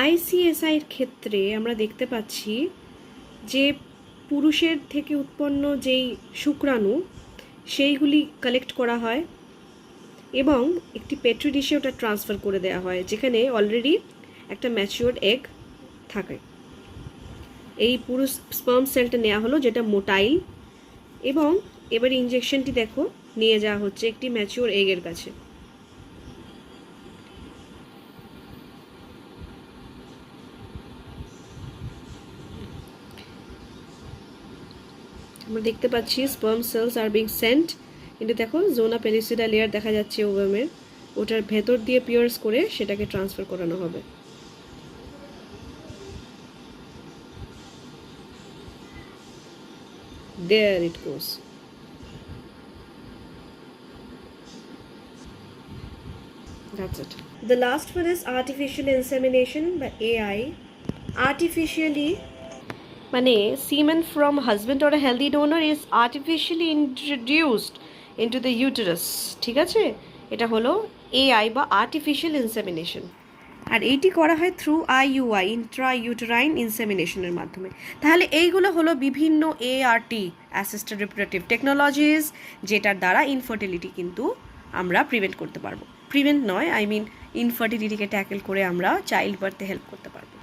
আইসিএসআইয়ের ক্ষেত্রে আমরা দেখতে পাচ্ছি যে পুরুষের থেকে উৎপন্ন যেই শুক্রাণু সেইগুলি কালেক্ট করা হয় এবং একটি পেট্রি ডিশে ওটা ট্রান্সফার করে দেওয়া হয়, যেখানে অলরেডি একটা ম্যাচিওর্ড এগ থাকে। এই পুরো স্পার্ম সেলটা নেওয়া হলো, যেটা মোটাইল, এবং এবার ইঞ্জেকশনটি দেখো নিয়ে যাওয়া হচ্ছে একটি ম্যাচিওর এগের কাছে। আমরা দেখতে পাচ্ছি স্পার্ম সেলস আর বিং সেন্ট কিন্তু দেখো জোনা পেলিসিডা লেয়ার দেখা যাচ্ছে ওভামের, ওটার ভেতর দিয়ে পিয়ার্স করে সেটাকে ট্রান্সফার করানো হবে। There it goes. That's it. The last one is artificial insemination by AI. Artificially, মানে semen from husband or a healthy donor is artificially introduced into the uterus, ঠিক আছে? এটা হলো AI বা artificial insemination, আর এইটি করা হয় থ্রু IUI, ইন্ট্রা ইউটেরাইন ইনসেমিনেশনের মাধ্যমে। তাহলে এইগুলো হলো বিভিন্ন ART, অ্যাসিস্টেড রিপ্রোডাক্টিভ টেকনোলজিস, যেটার দ্বারা ইনফার্টিলিটি কিন্তু আমরা প্রিভেন্ট করতে পারবো। প্রিভেন্ট নয়, আই মিন ইনফার্টিলিটিকে ট্যাকেল করে আমরা চাইল্ড বার্থে হেল্প করতে পারবো।